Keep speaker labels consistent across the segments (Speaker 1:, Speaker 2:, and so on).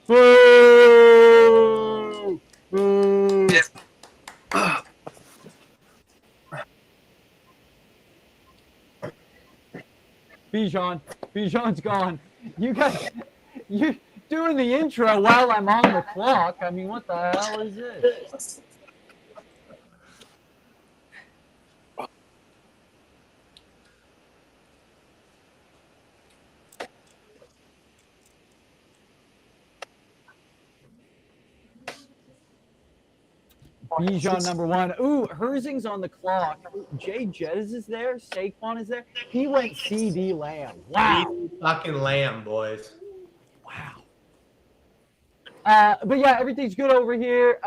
Speaker 1: Boo! Boo! Bijan. Bijan's gone. You guys, you doing the intro while I'm on the clock. I mean, what the hell is this? Bijan #1. Ooh, Herzing's on the clock. Jay Jettis is there. Saquon is there. He went CD Lamb. Wow.
Speaker 2: Fucking Lamb, boys.
Speaker 1: Wow. But yeah, everything's good over here.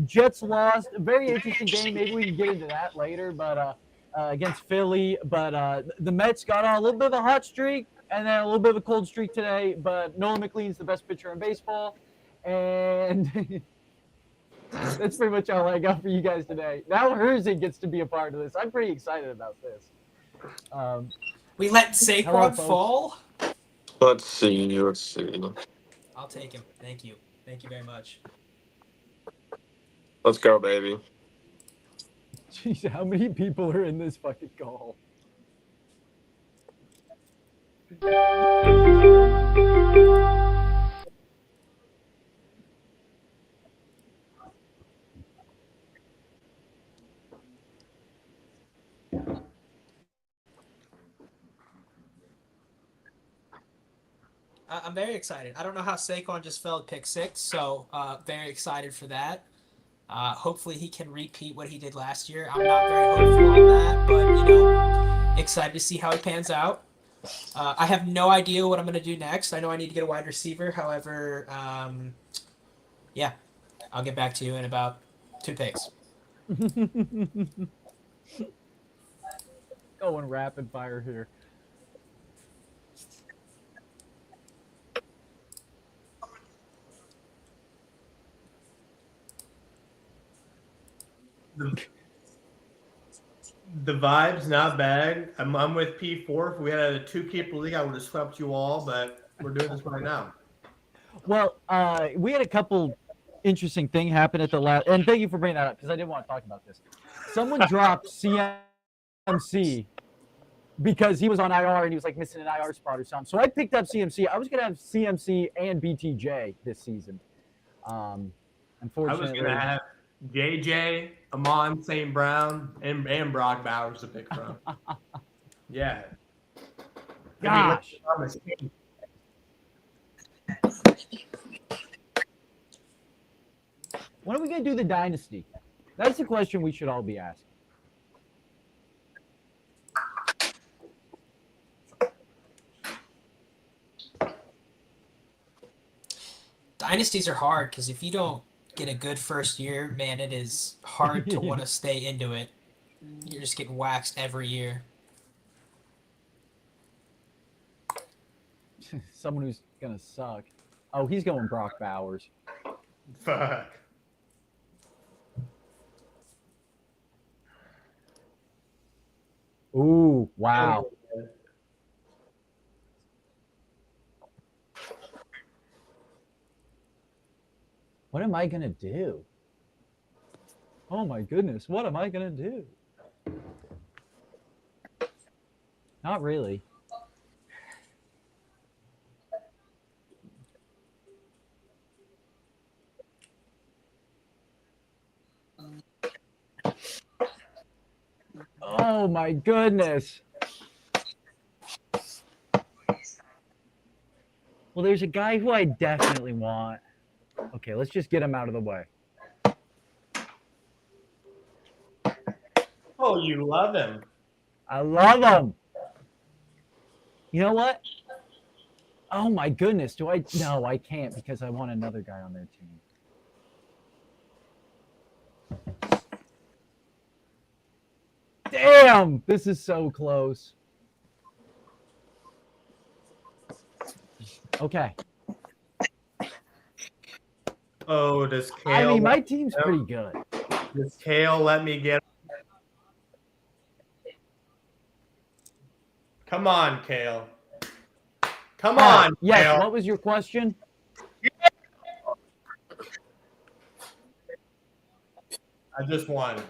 Speaker 1: Jets lost. Very interesting game. Maybe we can get into that later. But against Philly. But the Mets got on a little bit of a hot streak and then a little bit of a cold streak today. But Nolan McLean's the best pitcher in baseball. And that's pretty much all I got for you guys today. Now Herzing gets to be a part of this. I'm pretty excited about this.
Speaker 3: We let Saquon fall?
Speaker 4: Let's see. Let's see.
Speaker 3: I'll take him. Thank you. Thank you very much.
Speaker 4: Let's go, baby.
Speaker 1: Jeez, how many people are in this fucking call?
Speaker 3: I'm very excited. I don't know how Saquon just fell at pick 6, so very excited for that. Hopefully he can repeat what he did last year. I'm not very hopeful on that, but excited to see how it pans out. I have no idea what I'm going to do next. I know I need to get a wide receiver. However, yeah, I'll get back to you in about 2 picks.
Speaker 1: Going rapid fire here.
Speaker 2: The vibe's not bad. I'm with P4. If we had a 2-keeper league, I would have swept you all, but we're doing this right now.
Speaker 1: Well, we had a couple interesting things happen at the last, and thank you for bringing that up because I didn't want to talk about this. Someone dropped CMC because he was on IR and he was like missing an IR spot or something. So I picked up CMC. I was going to have CMC and BTJ this season. Unfortunately,
Speaker 2: I was going to have JJ, Amon St. Brown, and Brock Bowers to pick from. Yeah.
Speaker 1: Gosh. When are we going to do the dynasty? That's the question we should all be asking.
Speaker 3: Dynasties are hard because if you don't get a good first year, man, it is hard to want to stay into it. You're just getting waxed every year.
Speaker 1: Someone who's going to suck. Oh, he's going Brock Bowers.
Speaker 2: Fuck.
Speaker 1: Ooh, wow. What am I going to do? Oh my goodness, what am I going to do? Not really. Oh my goodness. Well, there's a guy who I definitely want. Okay, let's just get him out of the way.
Speaker 2: Oh, you love him.
Speaker 1: I love him. You know what? Oh my goodness. Do I? No, I can't because I want another guy on their team. Damn, this is so close. Okay.
Speaker 2: Oh, does Kale?
Speaker 1: I mean, my team's pretty good.
Speaker 2: Does Kale let me get? Come on, Kale. Come on,
Speaker 1: Yes.
Speaker 2: Kale.
Speaker 1: What was your question?
Speaker 2: I just won.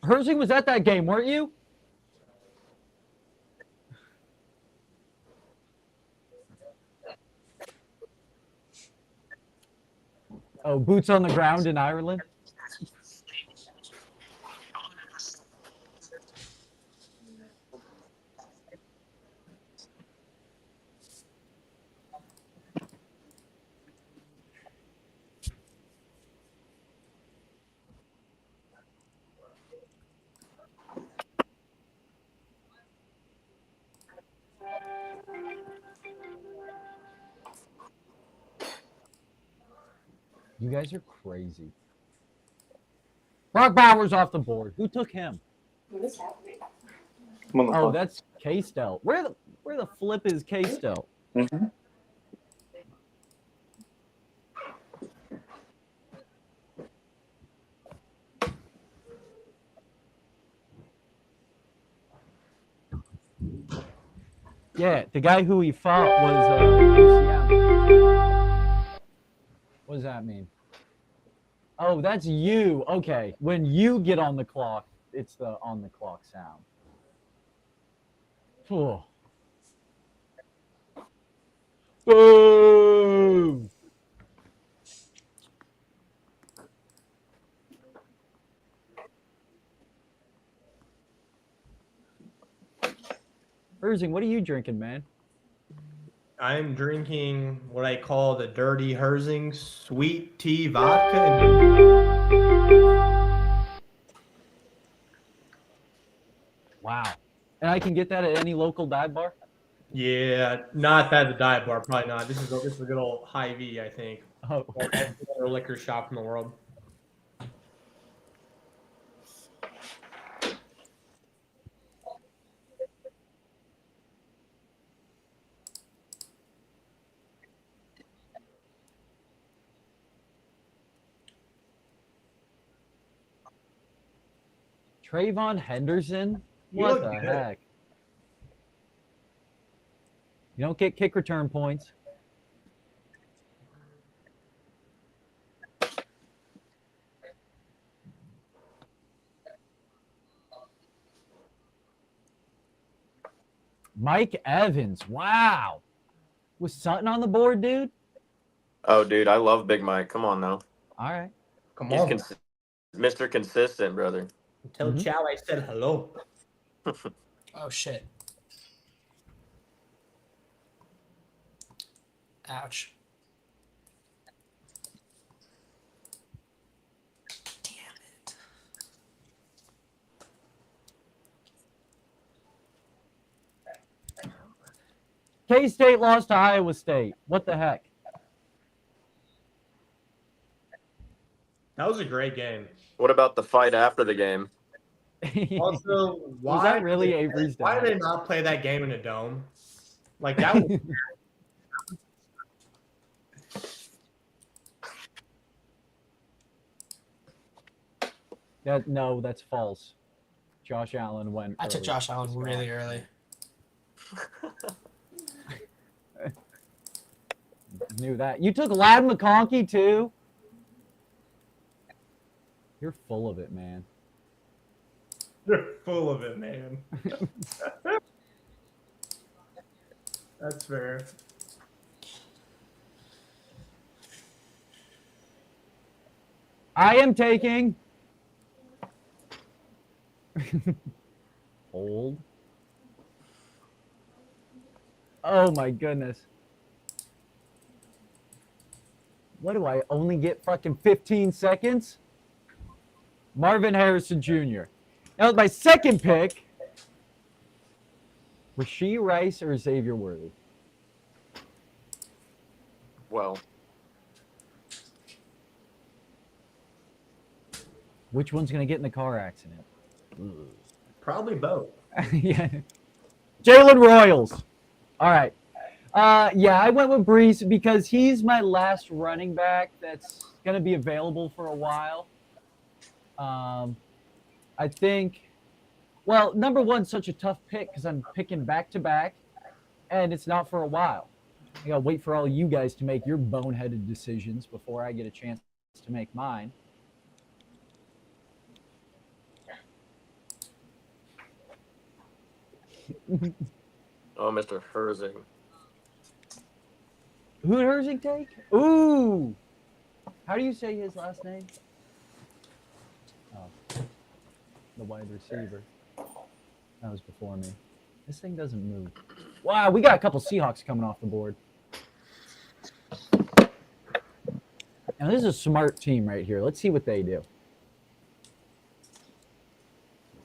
Speaker 1: Herzing was at that game, weren't you? Oh, boots on the ground in Ireland. You guys are crazy. Brock Bowers off the board. Who took him? Oh, that's K-Stel. Where the flip is K-Stel?
Speaker 5: Mm-hmm.
Speaker 1: Yeah, the guy who he fought was UCM. What does that mean? Oh, that's you. Okay, when you get on the clock, it's the on the clock sound. Whew. Boom! Herzing, what are you drinking, man?
Speaker 2: I'm drinking what I call the Dirty Herzing sweet tea vodka.
Speaker 1: Wow. And I can get that at any local dive bar?
Speaker 2: Yeah, not that the dive bar, probably not. This is a good old Hy-Vee, I think.
Speaker 1: Oh.
Speaker 2: Or every other liquor shop in the world.
Speaker 1: Trayvon Henderson?
Speaker 2: You
Speaker 1: What
Speaker 2: look
Speaker 1: the
Speaker 2: good.
Speaker 1: heck? You don't get kick return points. Mike Evans. Wow. Was Sutton on the board, dude?
Speaker 4: Oh, dude, I love Big Mike. Come on now.
Speaker 1: All right.
Speaker 2: Come
Speaker 4: He's
Speaker 2: on.
Speaker 4: Mr. Consistent, brother.
Speaker 2: Tell Chow I said hello.
Speaker 3: Oh shit. Ouch. Damn it.
Speaker 1: K-State lost to Iowa State. What the heck?
Speaker 2: That was a great game.
Speaker 4: What about the fight after the game?
Speaker 2: Also, why
Speaker 1: Was that really Avery's
Speaker 2: Why
Speaker 1: dad?
Speaker 2: did they not play that game in a dome? Like that was
Speaker 1: No, that's false. Josh Allen went.
Speaker 3: I took
Speaker 1: early.
Speaker 3: Josh Allen really early.
Speaker 1: Knew that. You took Lad McConkey too? You're full of it, man.
Speaker 2: they're full of it, man. That's fair.
Speaker 1: I am taking. Hold. Oh my goodness. What do I only get fucking 15 seconds? Marvin Harrison Jr. Now with my second pick. Rasheed Rice or Xavier Worthy?
Speaker 4: Well,
Speaker 1: Which one's gonna get in the car accident?
Speaker 2: Probably both.
Speaker 1: Yeah. Jalen Royals. All right. Yeah, I went with Brees because he's my last running back that's going to be available for a while. I think, well, number one, such a tough pick because I'm picking back to back, and it's not for a while. I got to wait for all you guys to make your boneheaded decisions before I get a chance to make mine.
Speaker 4: Oh, Mr. Herzing.
Speaker 1: Who did Herzing take? Ooh. How do you say his last name? Oh, the wide receiver. That was before me. This thing doesn't move. Wow, we got a couple Seahawks coming off the board. Now, this is a smart team right here. Let's see what they do.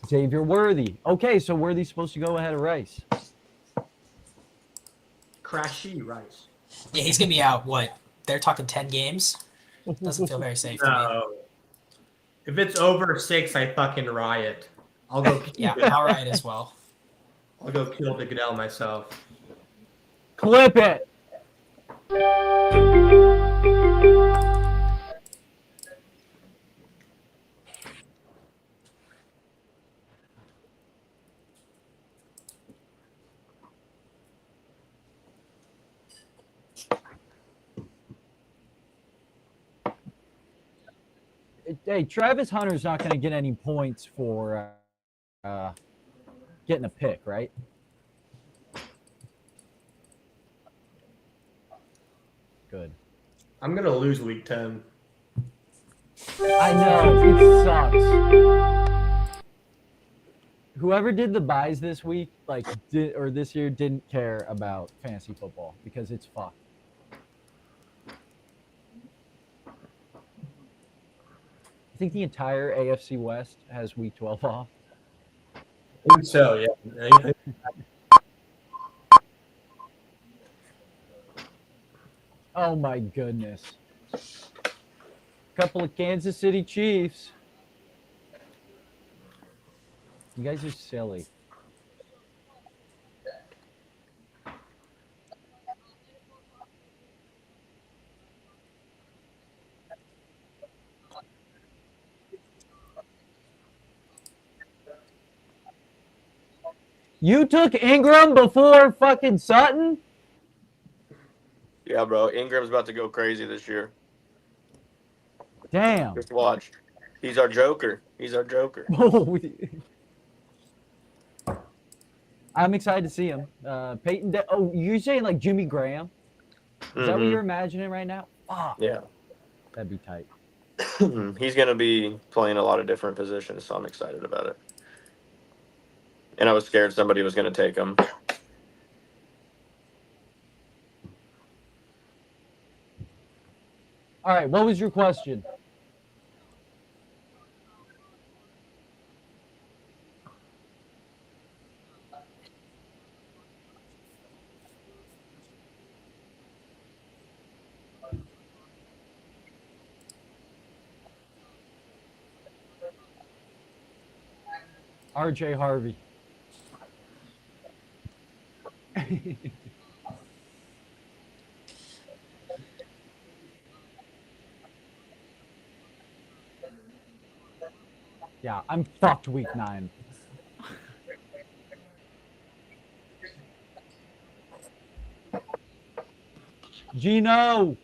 Speaker 1: Xavier Worthy. Okay, so Worthy's supposed to go ahead of Rice.
Speaker 2: Crashy Rice.
Speaker 3: Yeah, he's gonna be out. What? They're talking 10 games. Doesn't feel very safe to me.
Speaker 2: No. If it's over 6, I fucking riot. I'll go.
Speaker 3: Yeah, all right as well.
Speaker 2: I'll go kill the Goodell myself.
Speaker 1: Clip it. Hey, Travis Hunter's not going to get any points for getting a pick, right? Good.
Speaker 2: I'm gonna lose week 10.
Speaker 1: I know, it sucks. Whoever did the buys this week, or this year, didn't care about fantasy football because it's fucked. I think the entire AFC West has week 12 off.
Speaker 2: I think so, yeah.
Speaker 1: Oh my goodness. Couple of Kansas City Chiefs. You guys are silly. You took Ingram before fucking Sutton?
Speaker 4: Yeah, bro. Ingram's about to go crazy this year.
Speaker 1: Damn.
Speaker 4: Just watch. He's our joker. He's our joker.
Speaker 1: I'm excited to see him. Peyton. Oh, you're saying like Jimmy Graham? Is that what you're imagining right now? Oh,
Speaker 4: Yeah.
Speaker 1: that'd be tight.
Speaker 4: He's going to be playing a lot of different positions, so I'm excited about it. And I was scared somebody was going to take him.
Speaker 1: All right, what was your question? RJ Harvey. Yeah, I'm fucked week 9. Gino.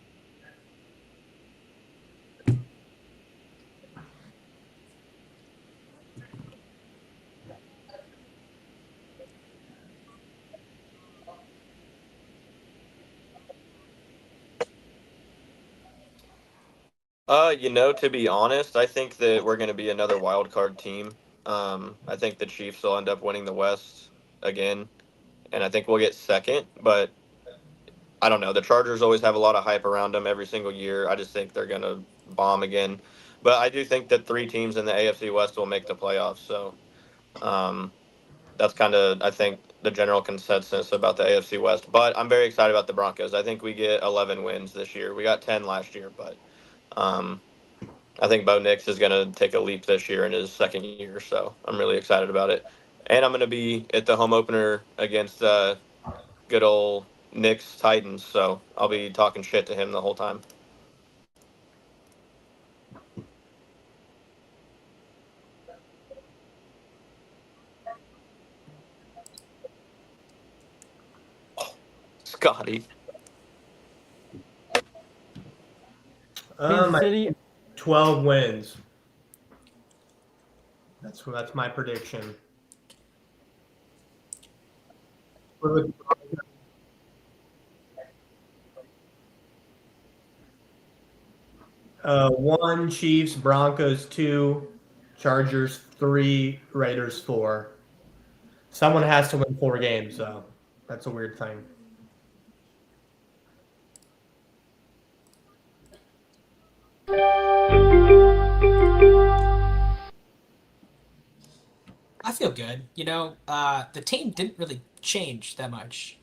Speaker 4: To be honest, I think that we're going to be another wild card team. I think the Chiefs will end up winning the West again, and I think we'll get second. But I don't know. The Chargers always have a lot of hype around them every single year. I just think they're going to bomb again. But I do think that 3 teams in the AFC West will make the playoffs. So that's kind of, I think, the general consensus about the AFC West. But I'm very excited about the Broncos. I think we get 11 wins this year. We got 10 last year, but I think Bo Nix is going to take a leap this year in his second year, so I'm really excited about it. And I'm going to be at the home opener against good old Knicks Titans, so I'll be talking shit to him the whole time. Scotty.
Speaker 1: Kansas City.
Speaker 2: 12 wins. That's my prediction. 1 Chiefs, Broncos 2, Chargers 3, Raiders 4. Someone has to win 4 games, so that's a weird thing.
Speaker 3: I feel good. You know, the team didn't really change that much.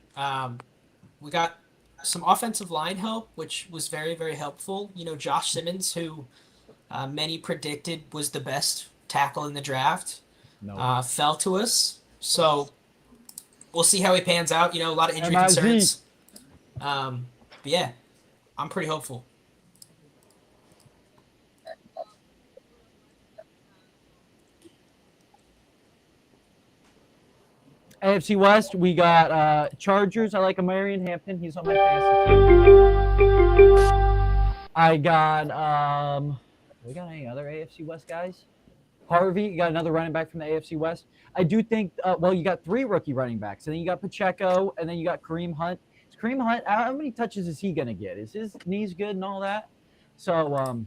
Speaker 3: We got some offensive line help, which was very, very helpful. You know, Josh Simmons, who many predicted was the best tackle in the draft,
Speaker 1: No.
Speaker 3: fell to us. So we'll see how he pans out. You know, a lot of injury
Speaker 1: MIZ.
Speaker 3: concerns. But yeah, I'm pretty hopeful.
Speaker 1: AFC West, we got Chargers. I like Amarian Hampton. He's on my fantasy team. I got we got any other AFC West guys? Harvey, you got another running back from the AFC West. I do think well, you got 3 rookie running backs, and then you got Pacheco, and then you got Kareem Hunt. Is Kareem Hunt, how many touches is he gonna get? Is his knees good and all that? So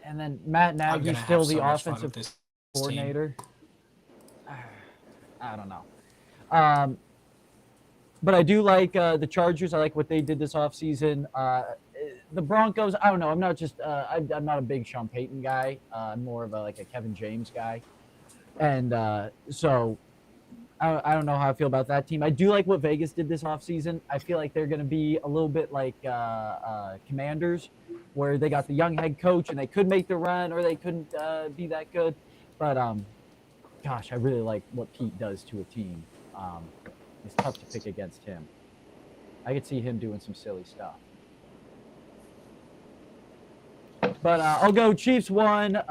Speaker 1: and then Matt
Speaker 3: I'm
Speaker 1: Nagy's
Speaker 3: gonna
Speaker 1: still
Speaker 3: have
Speaker 1: the
Speaker 3: so much fun
Speaker 1: offensive
Speaker 3: with this team.
Speaker 1: coordinator. I don't know. But I do like the Chargers. I like what they did this offseason. The Broncos, I don't know. I'm not just I'm not a big Sean Payton guy. I'm more of a Kevin James guy. And so I don't know how I feel about that team. I do like what Vegas did this offseason. I feel like they're going to be a little bit like Commanders, where they got the young head coach and they could make the run or they couldn't be that good. But, gosh, I really like what Pete does to a team. It's tough to pick against him. I could see him doing some silly stuff. But I'll go Chiefs 1,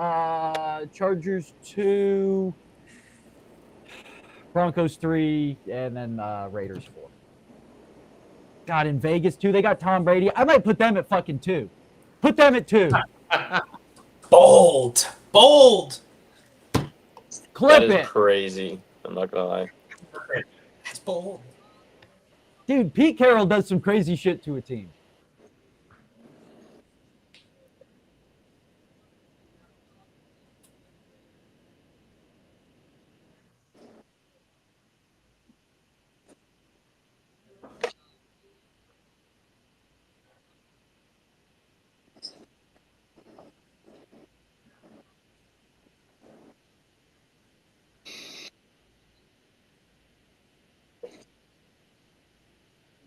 Speaker 1: Chargers 2, Broncos 3, and then Raiders 4. God, in Vegas, too, they got Tom Brady. I might put them at fucking 2. Put them at 2.
Speaker 3: Bold.
Speaker 1: Clip
Speaker 4: That is
Speaker 1: it.
Speaker 4: crazy. I'm not gonna lie.
Speaker 3: That's bold.
Speaker 1: Dude, Pete Carroll does some crazy shit to a team.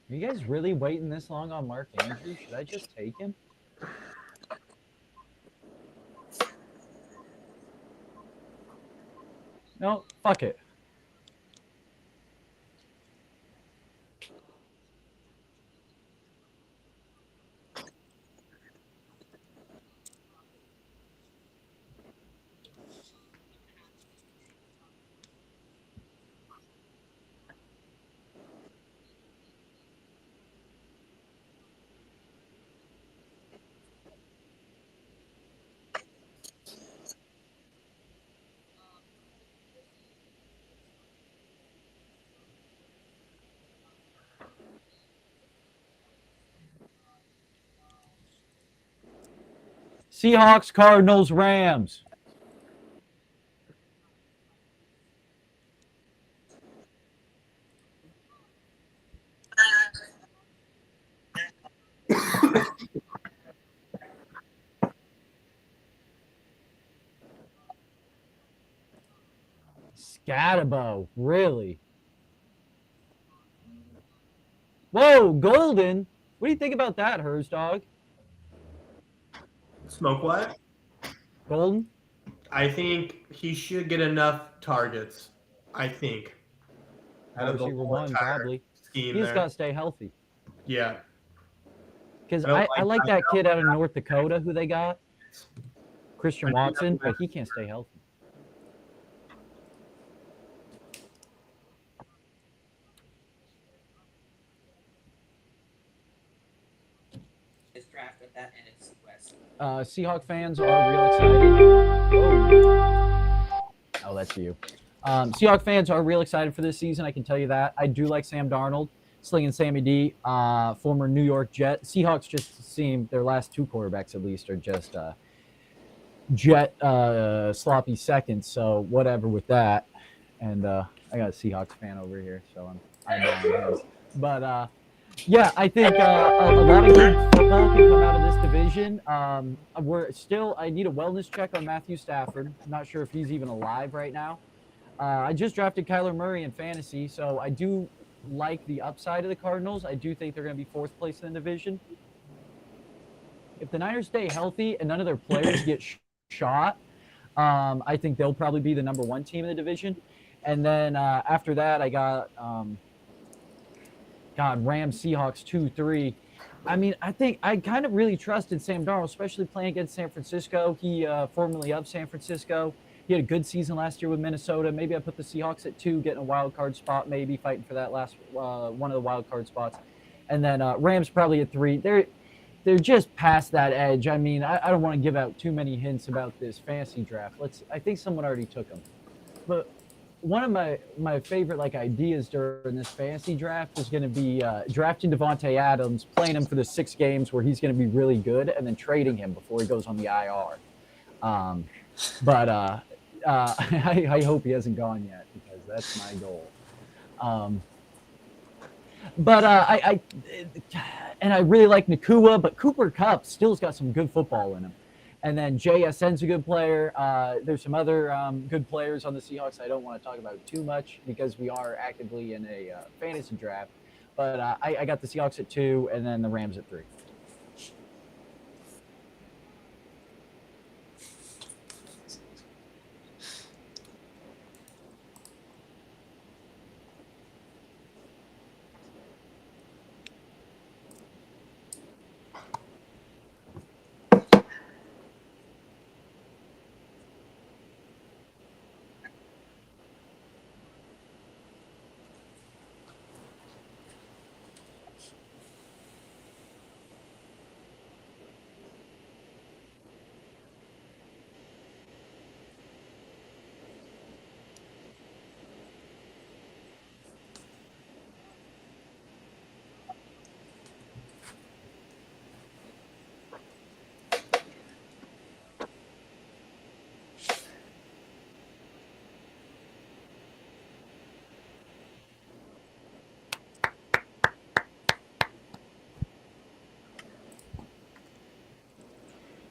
Speaker 1: Are you guys really waiting this long on Mark Andrews? Should I just take him? No, fuck it. Seahawks, Cardinals, Rams. Scatabo, really? Whoa, Golden. What do you think about that, Herzog?
Speaker 2: Smoke what?
Speaker 1: Golden?
Speaker 2: I think he should get enough targets. I think. Out of the
Speaker 1: Receiver
Speaker 2: whole
Speaker 1: 1,
Speaker 2: entire
Speaker 1: probably.
Speaker 2: scheme
Speaker 1: He's
Speaker 2: there.
Speaker 1: got to stay healthy.
Speaker 2: Yeah.
Speaker 1: Because
Speaker 2: I don't
Speaker 1: I like
Speaker 2: like
Speaker 1: that kid out of North Dakota who they got, Christian Watson, but he can't stay healthy.
Speaker 3: that NFC West?
Speaker 1: Seahawk fans are real excited. Oh, that's you. Seahawk fans are real excited for this season. I can tell you that. I do like Sam Darnold, slinging Sammy D, former New York Jet. Seahawks just seem their last two quarterbacks at least are just Jet sloppy seconds. So whatever with that. And I got a Seahawks fan over here, so I'm eyeballing his. But yeah, I think a lot of good football can come out of this division. I need a wellness check on Matthew Stafford. I'm not sure if he's even alive right now. I just drafted Kyler Murray in fantasy, so I do like the upside of the Cardinals. I do think they're going to be fourth place in the division. If the Niners stay healthy and none of their players get shot, I think they'll probably be the number one team in the division. And then after that, I got Rams, Seahawks 2-3. I mean, I think I kind of really trusted Sam Darnold, especially playing against San Francisco. He formerly of San Francisco. He had a good season last year with Minnesota. Maybe I put the Seahawks at 2, getting a wild card spot, maybe fighting for that last one of the wild card spots. And then Rams probably at 3. They're just past that edge. I mean, I don't want to give out too many hints about this fantasy draft. I think someone already took them. But one of my favorite ideas during this fantasy draft is going to be drafting Devontae Adams, playing him for the 6 games where he's going to be really good, and then trading him before he goes on the IR. But I hope he hasn't gone yet because that's my goal. But I really like Nakua, but Cooper Kupp still's got some good football in him. And then JSN's a good player. There's some other good players on the Seahawks I don't want to talk about too much because we are actively in a fantasy draft. But I got the Seahawks at 2 and then the Rams at 3.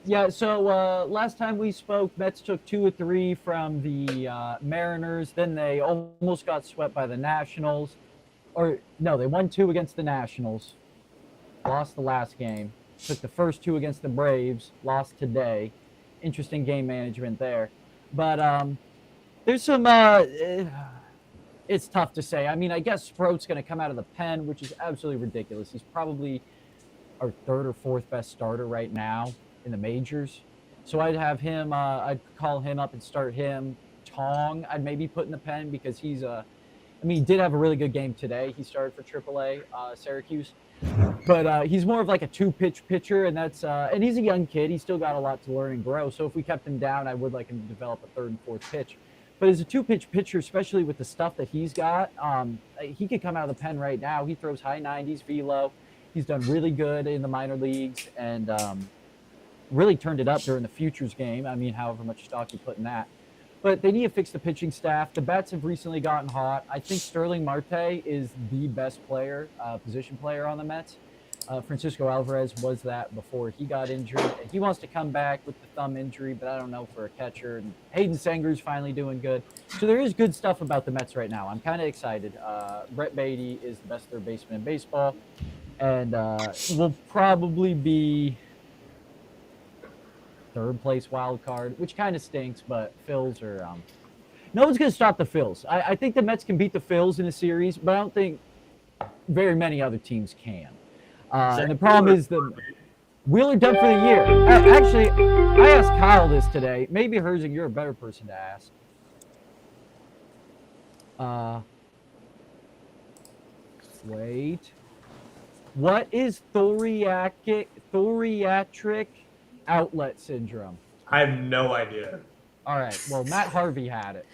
Speaker 1: Yeah, so last time we spoke, Mets took 2 of 3 from the Mariners. Then they almost got swept by the Nationals. Or, no, they won 2 against the Nationals. Lost the last game. Took the first 2 against the Braves. Lost today. Interesting game management there. But there's some... it's tough to say. I mean, I guess Sproat's going to come out of the pen, which is absolutely ridiculous. He's probably our 3rd or 4th best starter right now in the majors. So I'd have him, I'd call him up and start him. Tong, I'd maybe put in the pen because he's he did have a really good game today. He started for AAA Syracuse. But he's more of like a 2-pitch pitcher, and that's and he's a young kid. He's still got a lot to learn and grow. So if we kept him down, I would like him to develop a 3rd and 4th pitch. But as a 2-pitch pitcher, especially with the stuff that he's got, he could come out of the pen right now. He throws high 90s velo. He's done really good in the minor leagues and really turned it up during the Futures game. I mean, however much stock you put in that. But they need to fix the pitching staff. The bats have recently gotten hot. I think Sterling Marte is the best player, position player on the Mets. Francisco Alvarez was that before he got injured. He wants to come back with the thumb injury, but I don't know for a catcher. And Hayden Sanger's finally doing good. So there is good stuff about the Mets right now. I'm kind of excited. Brett Beatty is the best third baseman in baseball. And will probably be 3rd place wild card, which kind of stinks, but Phils are no one's going to stop the Phils. I think the Mets can beat the Phils in a series, but I don't think very many other teams can. And the problem is the Wheeler done for the year. Actually, I asked Kyle this today. Maybe Herzing, you're a better person to ask. Wait. What is thoriatric outlet syndrome?
Speaker 2: I have no idea.
Speaker 1: All right. Well, Matt Harvey had it,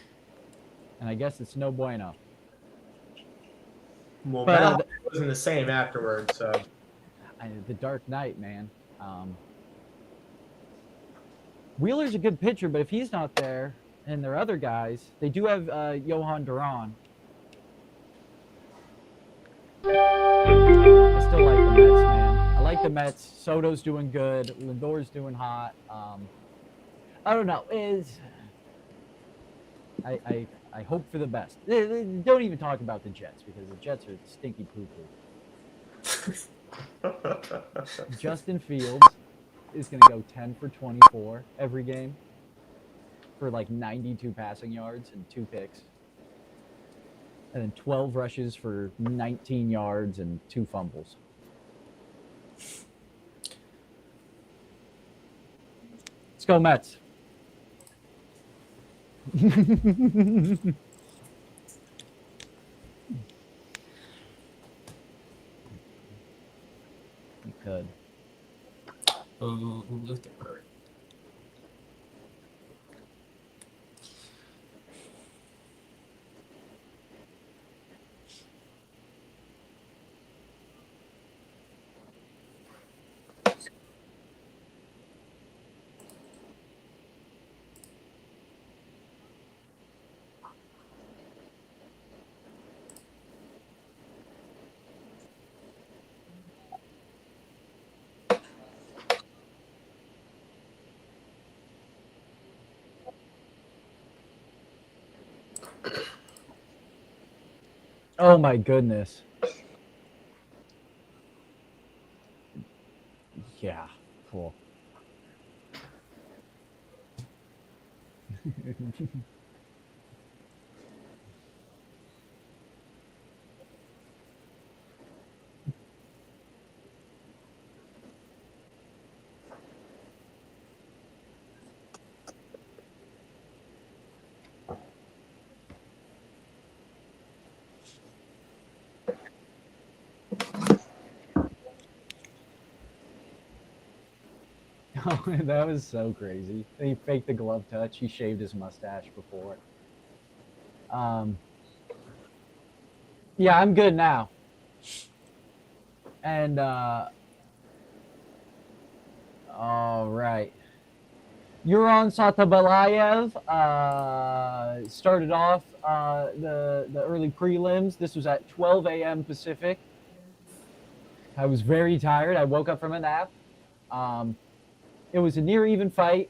Speaker 1: and I guess it's no bueno.
Speaker 2: Well,
Speaker 1: But,
Speaker 2: Matt wasn't the same afterwards, so.
Speaker 1: The Dark Knight, man. Wheeler's a good pitcher, but if he's not there, and their other guys, they do have Johan Duran. I still like the Mets, man. I like the Mets. Soto's doing good. Lindor's doing hot. I don't know. I hope for the best. Don't even talk about the Jets because the Jets are stinky poo-poo. Justin Fields is going to go 10 for 24 every game for like 92 passing yards and 2 picks. And then 12 rushes for 19 yards and 2 fumbles. Let's go Mets. You could.
Speaker 3: Ooh, look at her.
Speaker 1: Oh my goodness. Yeah, cool. Oh, that was so crazy. He faked the glove touch. He shaved his mustache before. Yeah, I'm good now. And all right. Yuran Satabalayev started off the early prelims. This was at 12 a.m. Pacific. I was very tired. I woke up from a nap. It was a near even fight.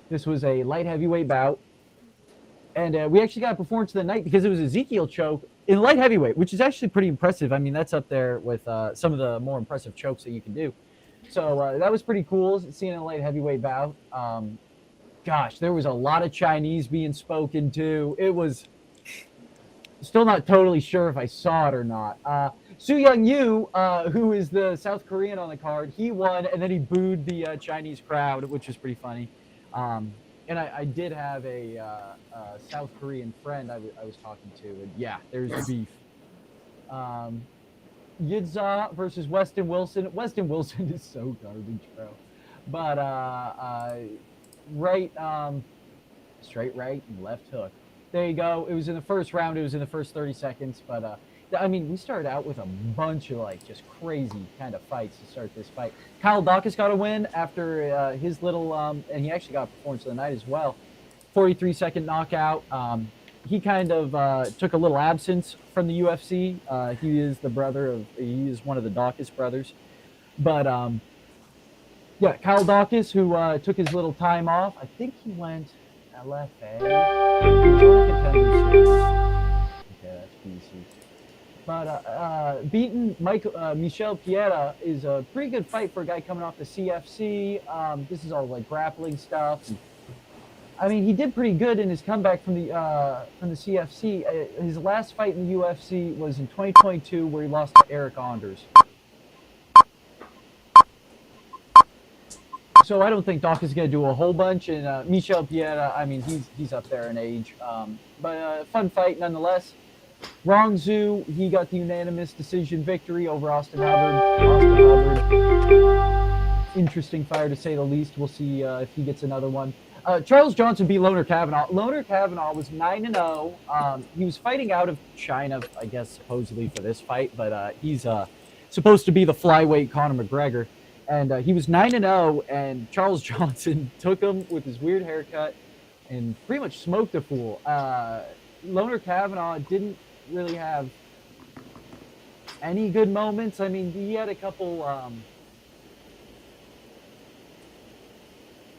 Speaker 1: This was a light heavyweight bout. And we actually got a performance of the night because it was Ezekiel choke in light heavyweight, which is actually pretty impressive. I mean, that's up there with some of the more impressive chokes that you can do. So that was pretty cool seeing a light heavyweight bout. Gosh, there was a lot of Chinese being spoken to. It was still not totally sure if I saw it or not. Su Young Yu, who is the South Korean on the card, he won, and then he booed the Chinese crowd, which was pretty funny. And I did have a South Korean friend I was talking to, and yeah, there's beef. Yidza versus Weston Wilson. Weston Wilson is so garbage, bro. But straight right and left hook. There you go. It was in the first round. It was in the first 30 seconds. But I mean, we started out with a bunch of like just crazy kind of fights to start this fight. Kyle Dawkins got a win after his little, and he actually got a performance of the night as well. 43-second knockout. He kind of took a little absence from the UFC. He is one of the Dawkins brothers. But yeah, Kyle Dawkins, who took his little time off. I think he went LFA. Okay, that's PC. But beating Michel Piera is a pretty good fight for a guy coming off the CFC. This is all like grappling stuff. I mean, he did pretty good in his comeback from the CFC. His last fight in the UFC was in 2022, where he lost to Eric Anders. So I don't think Dawkins is going to do a whole bunch. And Michel Piera, I mean, he's up there in age. But fun fight nonetheless. Rongzhu, he got the unanimous decision victory over Austin Hubbard. Austin Hubbard, interesting fighter to say the least. We'll see if he gets another one. Charles Johnson beat Loner Kavanaugh. Loner Kavanaugh was 9-0. He was fighting out of China, I guess, supposedly for this fight, but he's supposed to be the flyweight Conor McGregor. And he was 9-0, and Charles Johnson took him with his weird haircut and pretty much smoked the fool. Loner Kavanaugh didn't really have any good moments. I mean, he had a couple.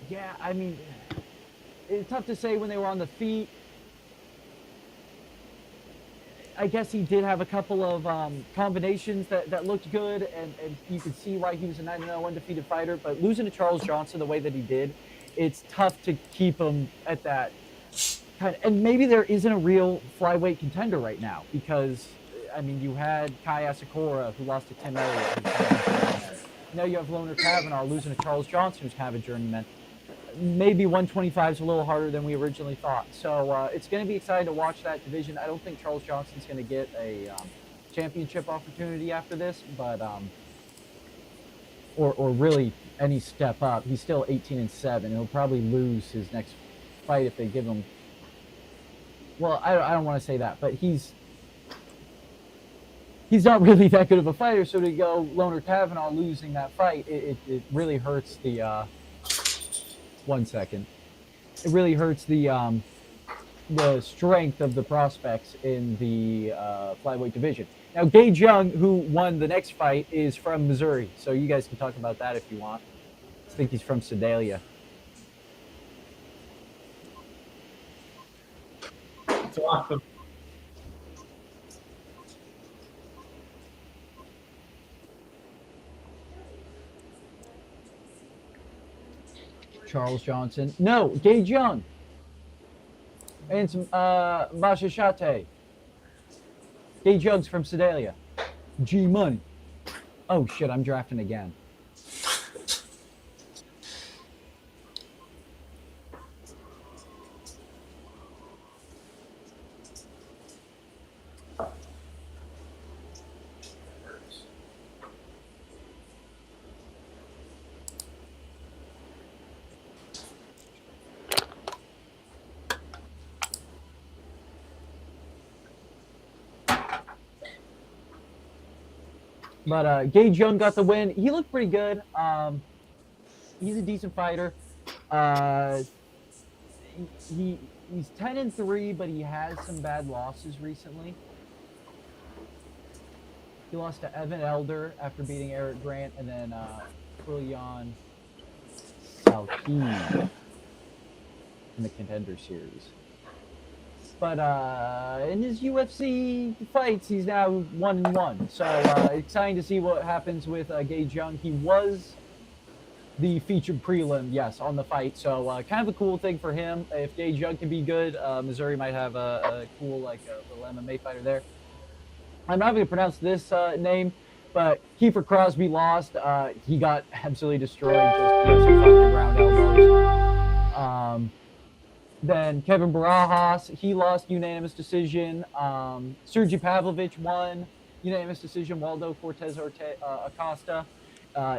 Speaker 1: Yeah, I mean, it's tough to say when they were on the feet. I guess he did have a couple of combinations that looked good, and you could see why he was a 9-0 undefeated fighter. But losing to Charles Johnson the way that he did, it's tough to keep him at that kind of, and maybe there isn't a real flyweight contender right now because, I mean, you had Kai Asakura who lost to Tim Elliott. Now you have Loner Kavanaugh losing to Charles Johnson, who's kind of a journeyman. Maybe 125 is a little harder than we originally thought. So it's going to be exciting to watch that division. I don't think Charles Johnson's going to get a championship opportunity after this, but or really any step up. He's still 18-7. He'll probably lose his next fight if they give him. Well, I don't want to say that, but he's not really that good of a fighter. So to go Loner Kavanaugh losing that fight, it really hurts the. 1 second. It really hurts the strength of the prospects in the flyweight division. Now, Gage Young, who won the next fight, is from Missouri, so you guys can talk about that if you want. I think he's from Sedalia.
Speaker 2: It's awesome.
Speaker 1: Charles Johnson. No, Gage Young. And some Masha Shate. Gage Young's from Sedalia. G Money. Oh shit, I'm drafting again. But Gage Young got the win. He looked pretty good. He's a decent fighter. He's 10-3, but he has some bad losses recently. He lost to Evan Elder after beating Eric Grant, and then Quillian Salkeen in the Contender Series. But in his UFC fights, he's now 1-1. So exciting to see what happens with Gage Young. He was the featured prelim, yes, on the fight. So kind of a cool thing for him. If Gage Young can be good, Missouri might have a cool little MMA fighter there. I'm not going to pronounce this name, but Kiefer Crosby lost. He got absolutely destroyed just because of fucking round elbows. Then Kevin Barajas, he lost unanimous decision. Sergey Pavlovich won unanimous decision. Waldo Cortez Acosta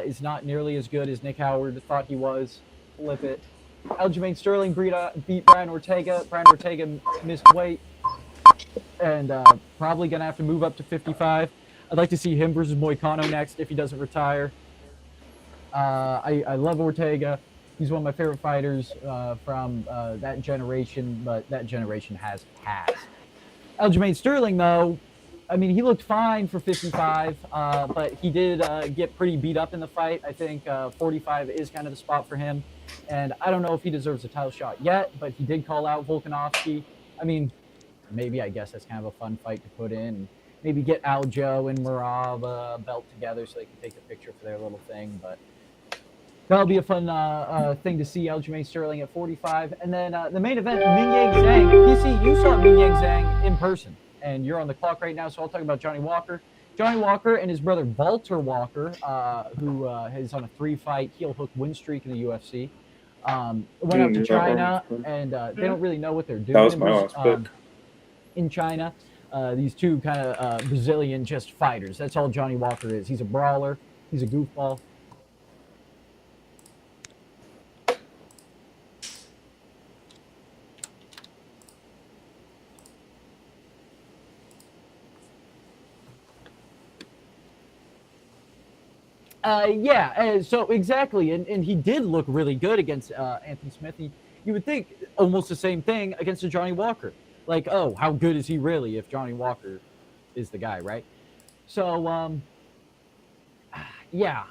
Speaker 1: is not nearly as good as Nick Howard thought he was. Flip it. Aljamain Sterling beat Brian Ortega. Brian Ortega missed weight and probably going to have to move up to 55. I'd like to see him versus Moicano next if he doesn't retire. I love Ortega. He's one of my favorite fighters from that generation, but that generation has passed. Aljamain Sterling, though, I mean, he looked fine for 55, but he did get pretty beat up in the fight. I think 45 is kind of the spot for him. And I don't know if he deserves a title shot yet, but he did call out Volkanovski. I mean, maybe I guess that's kind of a fun fight to put in. Maybe get Aljo and Murav belt together so they can take a picture for their little thing, but that'll be a fun thing to see Aljamain Sterling at 45. And then the main event, Mingyang Zhang. PC, you saw Mingyang Zhang in person, and you're on the clock right now, so I'll talk about Johnny Walker. Johnny Walker and his brother Walter Walker, who is on a 3-fight heel hook win streak in the UFC, went out to China, and they don't really know what they're doing
Speaker 5: That was my last pick.
Speaker 1: in China. these two kind of Brazilian just fighters. That's all Johnny Walker is. He's a brawler. He's a goofball. Yeah, so exactly, and he did look really good against Anthony Smith. You would think almost the same thing against a Johnny Walker. Like, oh, how good is he really if Johnny Walker is the guy, right? So, yeah,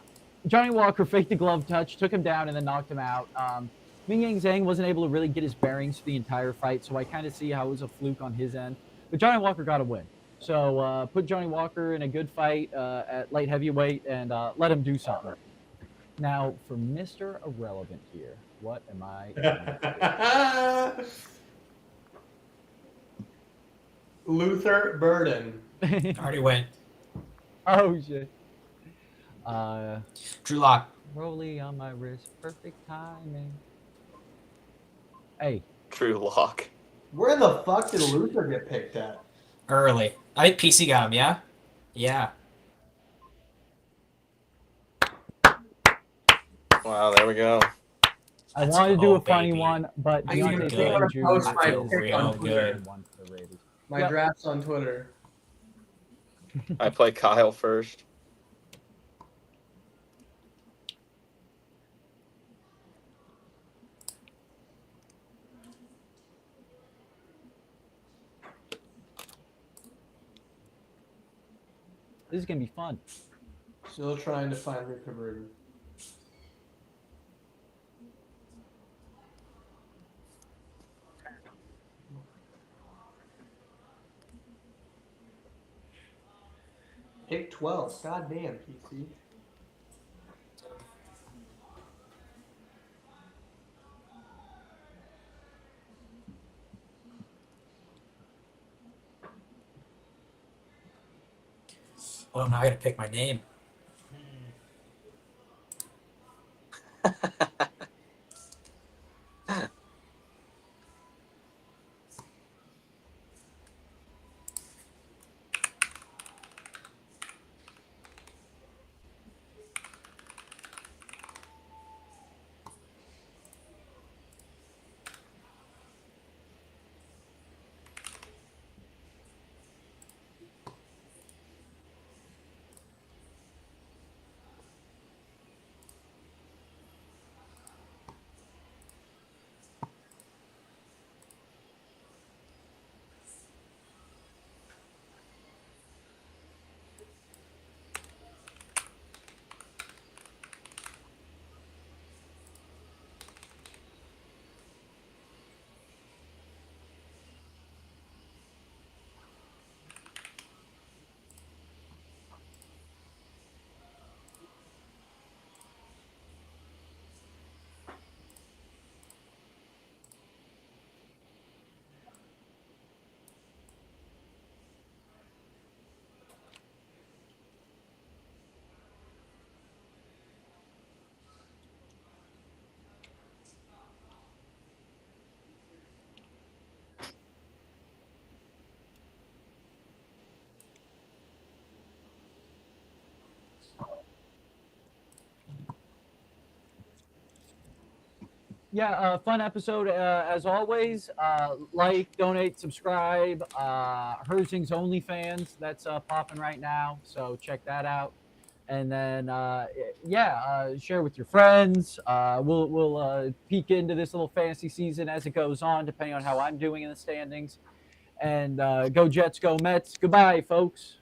Speaker 1: Johnny Walker faked the glove touch, took him down, and then knocked him out. Ming Yang Zhang wasn't able to really get his bearings for the entire fight, so I kind of see how it was a fluke on his end. But Johnny Walker got a win. So put Johnny Walker in a good fight at light heavyweight and let him do something. Now, for Mr. Irrelevant here, what am I going to
Speaker 2: Luther Burden.
Speaker 1: do?
Speaker 3: Already went.
Speaker 1: Oh, shit.
Speaker 3: Drew Lock.
Speaker 1: Rolly on my wrist, perfect timing. Hey,
Speaker 4: True lock.
Speaker 2: Where the fuck did Luther get picked at?
Speaker 3: Early. I think PC got him, yeah? Yeah.
Speaker 4: Wow, there we go.
Speaker 1: I
Speaker 3: Let's
Speaker 1: wanted to do
Speaker 3: go,
Speaker 1: a funny
Speaker 3: baby.
Speaker 1: one, but
Speaker 3: I think
Speaker 1: Deontay
Speaker 3: you're
Speaker 1: Taylor
Speaker 2: good.
Speaker 1: Jr.
Speaker 2: Post my
Speaker 1: is
Speaker 2: pick
Speaker 3: on
Speaker 1: the
Speaker 3: Twitter.
Speaker 1: one for the Raiders.
Speaker 2: My
Speaker 1: Yep.
Speaker 2: drafts on Twitter.
Speaker 4: I play Kyle first.
Speaker 1: This is gonna be fun.
Speaker 2: Still trying to find Luther Burden. Pick 12. God damn, PC.
Speaker 3: Oh, now I gotta pick my name.
Speaker 1: Yeah, fun episode as always. Like, donate, subscribe. Herzing's OnlyFans, that's popping right now, so check that out. And then, share with your friends. We'll peek into this little fantasy season as it goes on, depending on how I'm doing in the standings. And go Jets, go Mets. Goodbye, folks.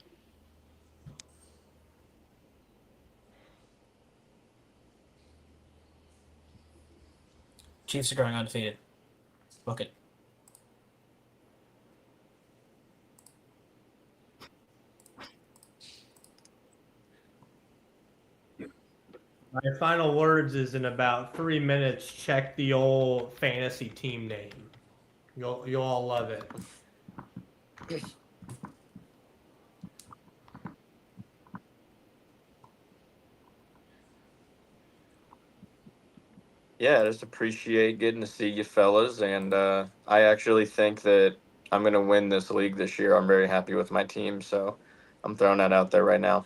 Speaker 3: Chiefs are going undefeated. Book it.
Speaker 2: My final words is in about 3 minutes. Check the old fantasy team name. You'll all love it.
Speaker 4: Yeah, I just appreciate getting to see you fellas, and I actually think that I'm gonna win this league this year. I'm very happy with my team, so I'm throwing that out there right now.